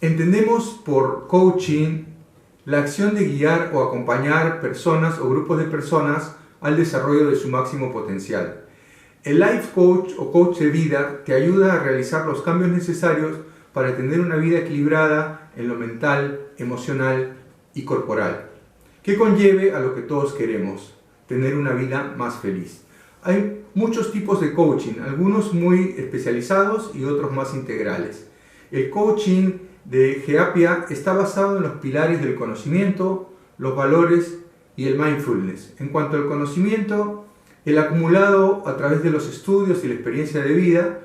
Entendemos por coaching la acción de guiar o acompañar personas o grupos de personas al desarrollo de su máximo potencial. El life coach o coach de vida te ayuda a realizar los cambios necesarios para tener una vida equilibrada en lo mental, emocional y corporal, que conlleve a lo que todos queremos, tener una vida más feliz. Hay muchos tipos de coaching, algunos muy especializados y otros más integrales. El coaching de Geapia está basado en los pilares del conocimiento, los valores y el mindfulness. En cuanto al conocimiento, el acumulado a través de los estudios y la experiencia de vida,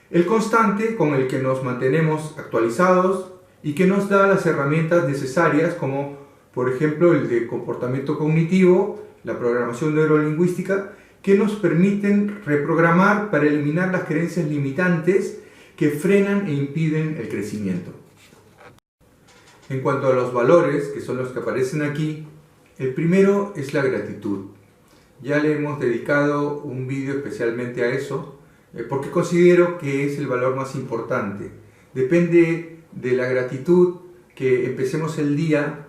el constante con el que nos mantenemos actualizados y que nos da las herramientas necesarias como por ejemplo el de comportamiento cognitivo, la programación neurolingüística, que nos permiten reprogramar para eliminar las creencias limitantes que frenan e impiden el crecimiento. En cuanto a los valores, que son los que aparecen aquí, el primero es la gratitud. Ya le hemos dedicado un vídeo especialmente a eso, porque considero que es el valor más importante. Depende de la gratitud que empecemos el día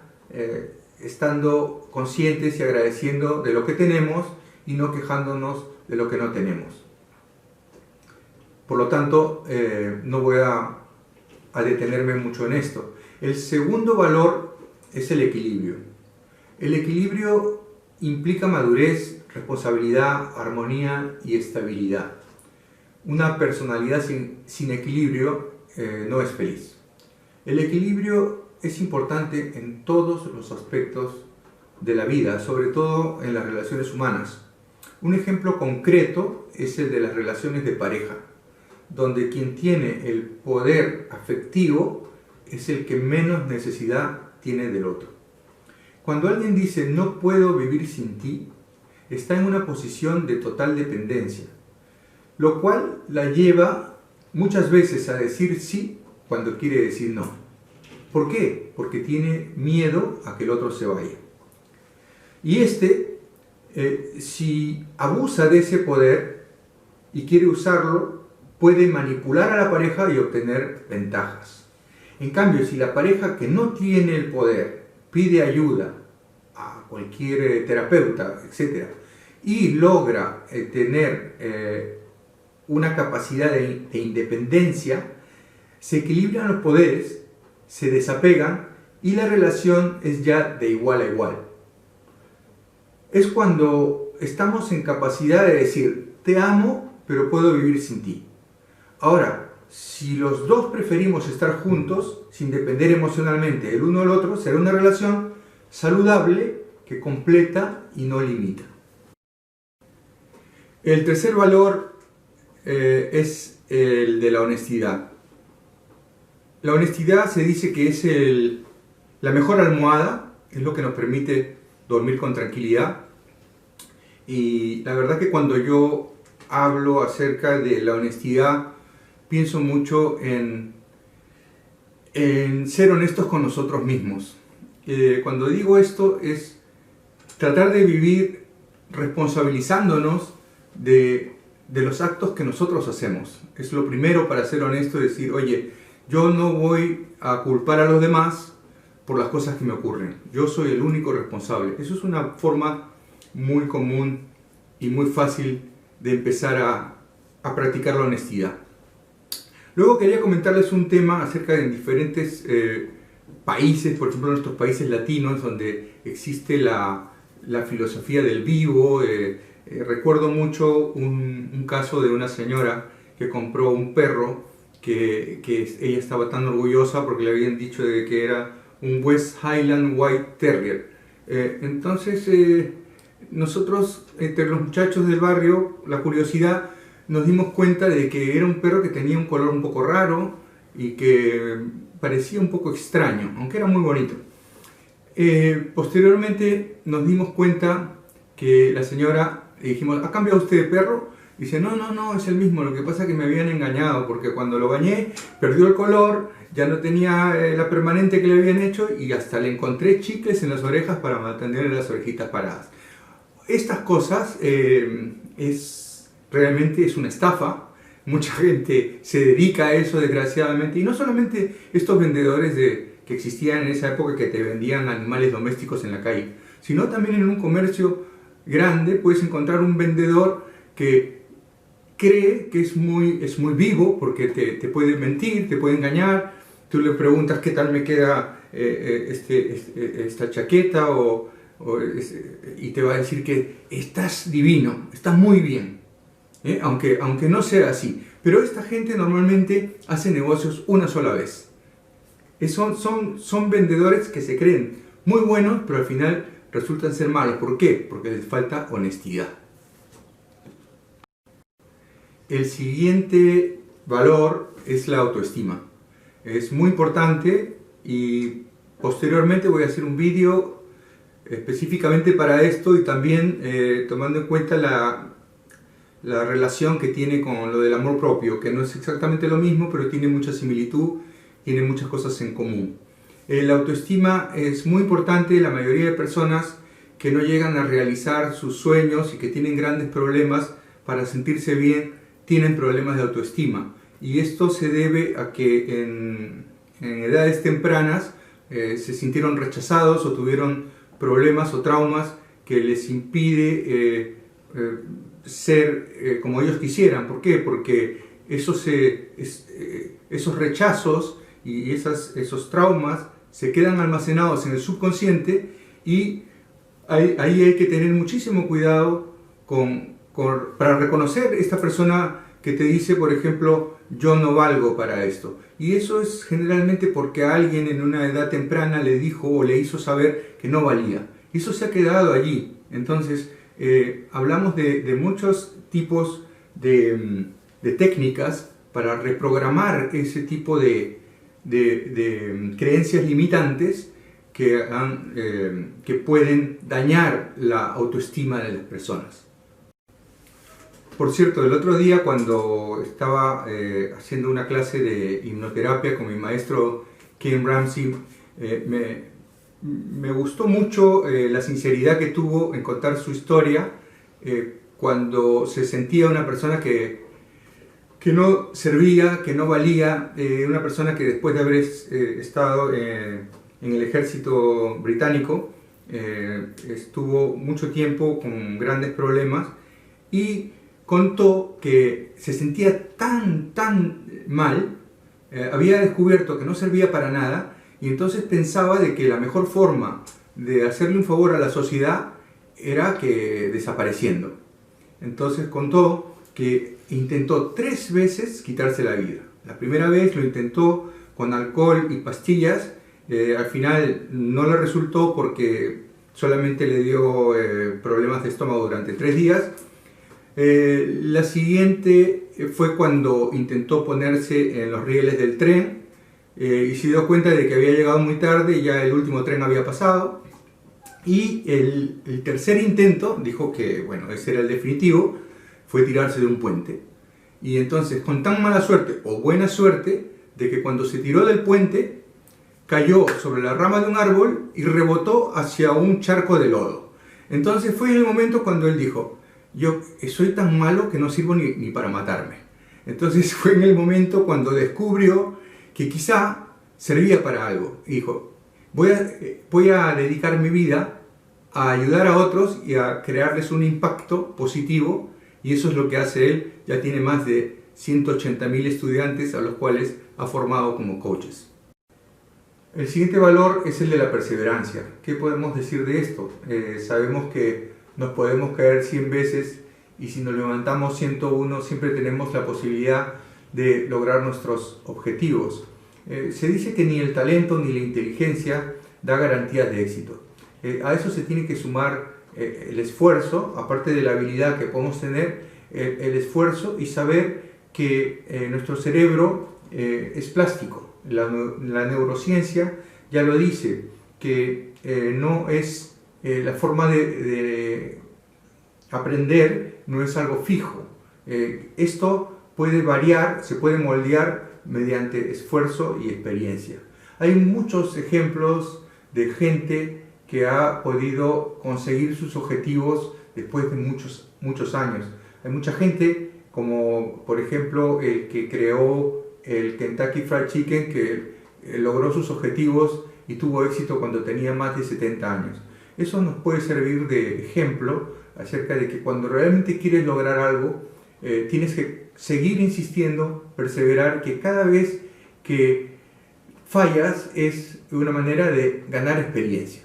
estando conscientes y agradeciendo de lo que tenemos y no quejándonos de lo que no tenemos. Por lo tanto, no voy a detenerme mucho en esto. El segundo valor es el equilibrio. El equilibrio implica madurez, responsabilidad, armonía y estabilidad. Una personalidad sin equilibrio no es feliz. El equilibrio es importante en todos los aspectos de la vida, sobre todo en las relaciones humanas. Un ejemplo concreto es el de las relaciones de pareja, donde quien tiene el poder afectivo es el que menos necesidad tiene del otro. Cuando alguien dice no puedo vivir sin ti, está en una posición de total dependencia, lo cual la lleva muchas veces a decir sí cuando quiere decir no. ¿Por qué? Porque tiene miedo a que el otro se vaya. Y si abusa de ese poder y quiere usarlo, puede manipular a la pareja y obtener ventajas. En cambio, si la pareja que no tiene el poder pide ayuda a cualquier terapeuta, etc., y logra tener una capacidad de independencia, se equilibran los poderes, se desapegan y la relación es ya de igual a igual. Es cuando estamos en capacidad de decir, te amo, pero puedo vivir sin ti. Ahora, si los dos preferimos estar juntos, sin depender emocionalmente el uno del otro, será una relación saludable que completa y no limita. El tercer valor es el de la honestidad. La honestidad se dice que es la mejor almohada, es lo que nos permite dormir con tranquilidad. Y la verdad que cuando yo hablo acerca de la honestidad, pienso mucho en ser honestos con nosotros mismos. Cuando digo esto es tratar de vivir responsabilizándonos de los actos que nosotros hacemos. Es lo primero para ser honesto, decir, oye, yo no voy a culpar a los demás por las cosas que me ocurren. Yo soy el único responsable. Eso es una forma muy común y muy fácil de empezar a practicar la honestidad. Luego quería comentarles un tema acerca de diferentes países, por ejemplo en nuestros países latinos, donde existe la filosofía del vivo. Recuerdo mucho un caso de una señora que compró un perro que ella estaba tan orgullosa porque le habían dicho de que era un West Highland White Terrier. Entonces nosotros, entre los muchachos del barrio, la curiosidad, nos dimos cuenta de que era un perro que tenía un color un poco raro y que parecía un poco extraño, aunque era muy bonito. Posteriormente nos dimos cuenta que la señora, le dijimos, ¿ha cambiado usted de perro? Dice, no, es el mismo, lo que pasa es que me habían engañado porque cuando lo bañé perdió el color, ya no tenía la permanente que le habían hecho y hasta le encontré chicles en las orejas para mantener las orejitas paradas. Estas cosas realmente es una estafa, mucha gente se dedica a eso desgraciadamente, y no solamente estos vendedores que existían en esa época que te vendían animales domésticos en la calle, sino también en un comercio grande puedes encontrar un vendedor que cree que es muy vivo porque te puede mentir, te puede engañar. Tú le preguntas qué tal me queda esta chaqueta y te va a decir que estás divino, estás muy bien, aunque no sea así. Pero esta gente normalmente hace negocios una sola vez. Son vendedores que se creen muy buenos, pero al final resultan ser malos. ¿Por qué? Porque les falta honestidad. El siguiente valor es la autoestima. Es muy importante y posteriormente voy a hacer un vídeo específicamente para esto, y también tomando en cuenta la relación que tiene con lo del amor propio, que no es exactamente lo mismo, pero tiene mucha similitud, tiene muchas cosas en común. La autoestima es muy importante. La mayoría de personas que no llegan a realizar sus sueños y que tienen grandes problemas para sentirse bien, tienen problemas de autoestima. Y esto se debe a que en edades tempranas se sintieron rechazados o tuvieron problemas o traumas que les impide ser como ellos quisieran. ¿Por qué? Porque esos rechazos y esos traumas se quedan almacenados en el subconsciente, y ahí hay que tener muchísimo cuidado para reconocer esta persona que te dice, por ejemplo, yo no valgo para esto. Y eso es generalmente porque alguien en una edad temprana le dijo o le hizo saber que no valía. Y eso se ha quedado allí. Entonces, hablamos de muchos tipos de técnicas para reprogramar ese tipo de creencias limitantes que pueden dañar la autoestima de las personas. Por cierto, el otro día cuando estaba haciendo una clase de hipnoterapia con mi maestro Kim Ramsey, me gustó mucho la sinceridad que tuvo en contar su historia cuando se sentía una persona que no servía, que no valía, una persona que después de haber estado en el ejército británico estuvo mucho tiempo con grandes problemas, y contó que se sentía tan mal, había descubierto que no servía para nada, y entonces pensaba de que la mejor forma de hacerle un favor a la sociedad era que desapareciendo. Entonces contó que intentó 3 veces quitarse la vida. La primera vez lo intentó con alcohol y pastillas, al final no le resultó porque solamente le dio problemas de estómago durante 3 días. La siguiente fue cuando intentó ponerse en los rieles del tren y se dio cuenta de que había llegado muy tarde y ya el último tren había pasado. Y el tercer intento, dijo que bueno, ese era el definitivo, fue tirarse de un puente. Y entonces, con tan mala suerte o buena suerte, de que cuando se tiró del puente cayó sobre la rama de un árbol y rebotó hacia un charco de lodo. Entonces fue en el momento cuando él dijo: yo soy tan malo que no sirvo ni para matarme. Entonces fue en el momento cuando descubrió que quizá servía para algo. Y dijo: voy a dedicar mi vida a ayudar a otros y a crearles un impacto positivo. Y eso es lo que hace él. Ya tiene más de 180.000 estudiantes a los cuales ha formado como coaches. El siguiente valor es el de la perseverancia. ¿Qué podemos decir de esto? Sabemos que nos podemos caer 100 veces y si nos levantamos 101 siempre tenemos la posibilidad de lograr nuestros objetivos. Se dice que ni el talento ni la inteligencia da garantías de éxito. A eso se tiene que sumar el esfuerzo, aparte de la habilidad que podemos tener, el esfuerzo y saber que nuestro cerebro es plástico. La neurociencia ya lo dice, que no es la forma de aprender, no es algo fijo. Esto puede variar, se puede moldear mediante esfuerzo y experiencia. Hay muchos ejemplos de gente que ha podido conseguir sus objetivos después de muchos años. Hay mucha gente como por ejemplo el que creó el Kentucky Fried Chicken, que logró sus objetivos y tuvo éxito cuando tenía más de 70 años. Eso nos puede servir de ejemplo acerca de que cuando realmente quieres lograr algo, tienes que seguir insistiendo, perseverar, que cada vez que fallas es una manera de ganar experiencia.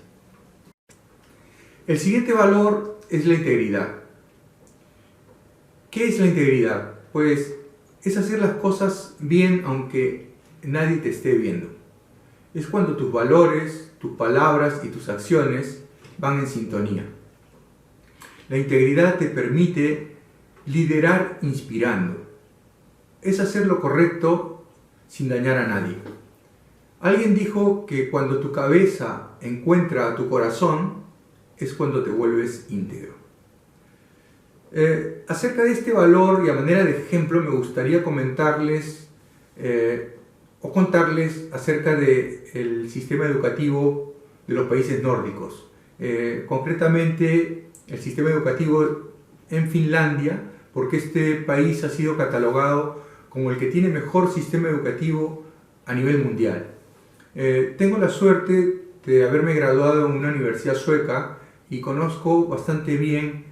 El siguiente valor es la integridad. ¿Qué es la integridad? Pues es hacer las cosas bien aunque nadie te esté viendo. Es cuando tus valores, tus palabras y tus acciones van en sintonía. La integridad te permite liderar inspirando. Es hacer lo correcto sin dañar a nadie. Alguien dijo que cuando tu cabeza encuentra a tu corazón es cuando te vuelves íntegro. Acerca de este valor y a manera de ejemplo me gustaría comentarles o contarles acerca del sistema educativo de los países nórdicos. Concretamente el sistema educativo en Finlandia, porque este país ha sido catalogado como el que tiene mejor sistema educativo a nivel mundial. Tengo la suerte de haberme graduado en una universidad sueca y conozco bastante bien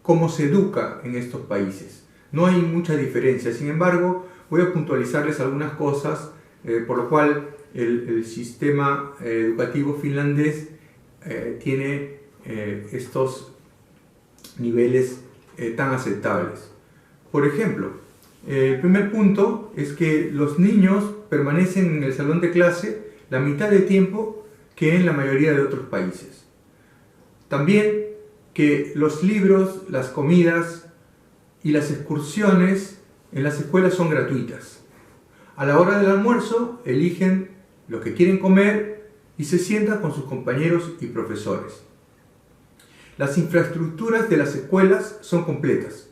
cómo se educa en estos países. No hay mucha diferencia, sin embargo, voy a puntualizarles algunas cosas, por lo cual el sistema educativo finlandés tiene estos niveles tan aceptables. Por ejemplo, el primer punto es que los niños permanecen en el salón de clase la mitad de tiempo que en la mayoría de otros países. También que los libros, las comidas y las excursiones en las escuelas son gratuitas. A la hora del almuerzo eligen lo que quieren comer y se sientan con sus compañeros y profesores. Las infraestructuras de las escuelas son completas,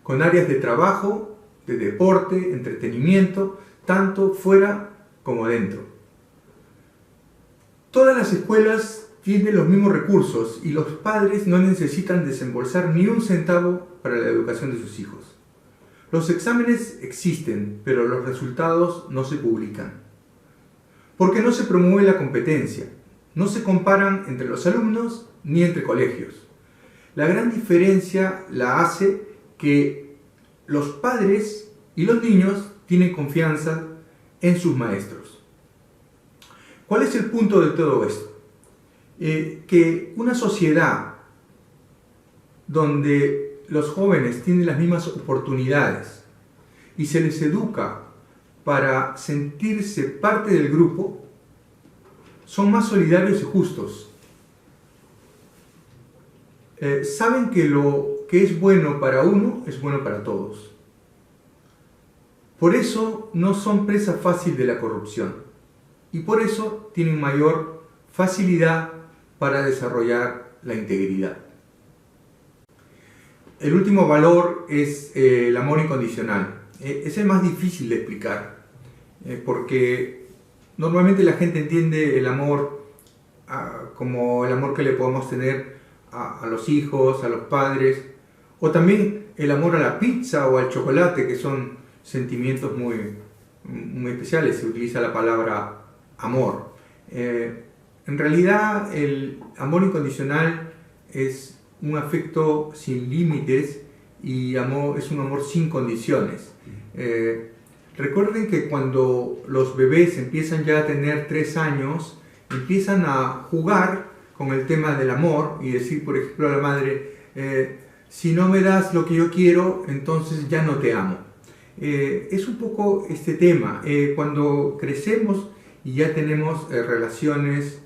con áreas de trabajo, de deporte, entretenimiento, tanto fuera como dentro. Todas las escuelas tienen los mismos recursos y los padres no necesitan desembolsar ni un centavo para la educación de sus hijos. Los exámenes existen, pero los resultados no se publican. Porque no se promueve la competencia, no se comparan entre los alumnos ni entre colegios. La gran diferencia la hace que los padres y los niños tienen confianza en sus maestros. ¿Cuál es el punto de todo esto? Que una sociedad donde los jóvenes tienen las mismas oportunidades y se les educa para sentirse parte del grupo, son más solidarios y justos. Saben que lo que es bueno para uno es bueno para todos. Por eso no son presa fácil de la corrupción y por eso tienen mayor facilidad para desarrollar la integridad. El último valor es el amor incondicional. Es el más difícil de explicar porque normalmente la gente entiende el amor como el amor que le podemos tener a los hijos, a los padres, o también el amor a la pizza o al chocolate, que son sentimientos muy especiales. Se utiliza la palabra amor. En realidad el amor incondicional es un afecto sin límites y es un amor sin condiciones. Recuerden que cuando los bebés empiezan ya a tener 3 años, empiezan a jugar con el tema del amor y decir, por ejemplo, a la madre, si no me das lo que yo quiero, entonces ya no te amo. Es un poco este tema. Cuando crecemos y ya tenemos relaciones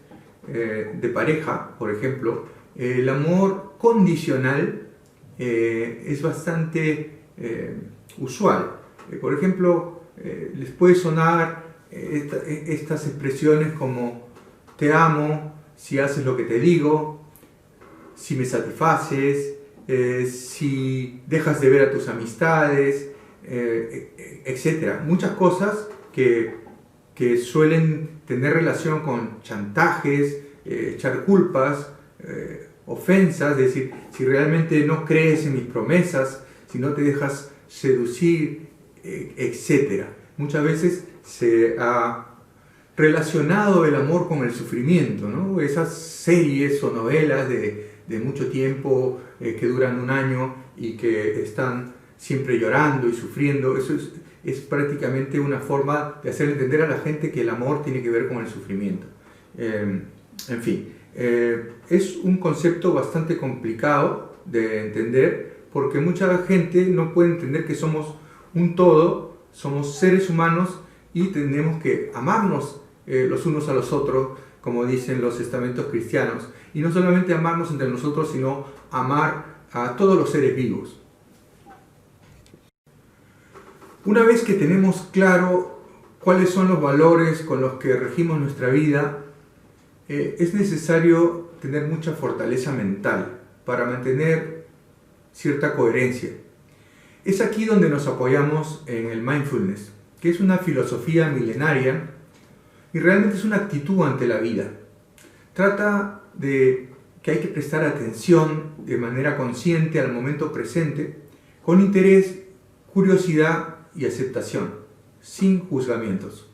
de pareja, por ejemplo, el amor condicional es bastante usual. Por ejemplo, les puede sonar estas expresiones como te amo si haces lo que te digo, si me satisfaces, si dejas de ver a tus amistades, etc. Muchas cosas que suelen tener relación con chantajes, echar culpas, ofensas, es decir, si realmente no crees en mis promesas, si no te dejas seducir, etc. Muchas veces se ha relacionado el amor con el sufrimiento, ¿no? Esas series o novelas de mucho tiempo que duran un año y que están siempre llorando y sufriendo, eso es prácticamente una forma de hacer entender a la gente que el amor tiene que ver con el sufrimiento. En fin, es un concepto bastante complicado de entender porque mucha gente no puede entender que somos un todo, somos seres humanos y tenemos que amarnos los unos a los otros, como dicen los estamentos cristianos, y no solamente amarnos entre nosotros, sino amar a todos los seres vivos. Una vez que tenemos claro cuáles son los valores con los que regimos nuestra vida, es necesario tener mucha fortaleza mental para mantener cierta coherencia. Es aquí donde nos apoyamos en el mindfulness, que es una filosofía milenaria y realmente es una actitud ante la vida. Trata de que hay que prestar atención de manera consciente al momento presente, con interés, curiosidad y aceptación, sin juzgamientos.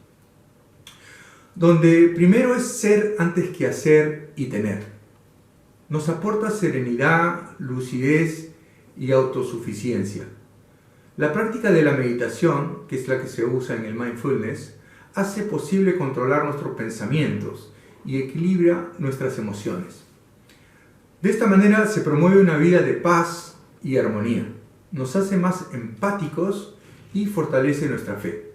Donde primero es ser antes que hacer y tener. Nos aporta serenidad, lucidez y autosuficiencia. La práctica de la meditación, que es la que se usa en el mindfulness, hace posible controlar nuestros pensamientos y equilibra nuestras emociones. De esta manera se promueve una vida de paz y armonía. Nos hace más empáticos y fortalece nuestra fe.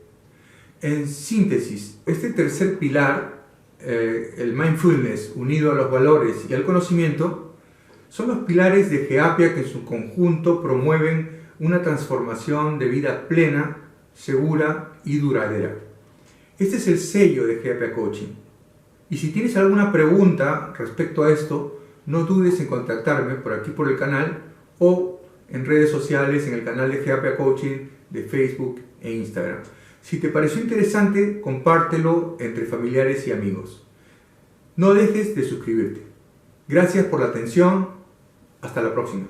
En síntesis, este tercer pilar, el mindfulness unido a los valores y al conocimiento, son los pilares de Geapia que en su conjunto promueven una transformación de vida plena, segura y duradera. Este es el sello de Geapia Coaching. Y si tienes alguna pregunta respecto a esto, no dudes en contactarme por aquí por el canal o en redes sociales en el canal de Geapia Coaching de Facebook e Instagram. Si te pareció interesante, compártelo entre familiares y amigos. No dejes de suscribirte. Gracias por la atención. Hasta la próxima.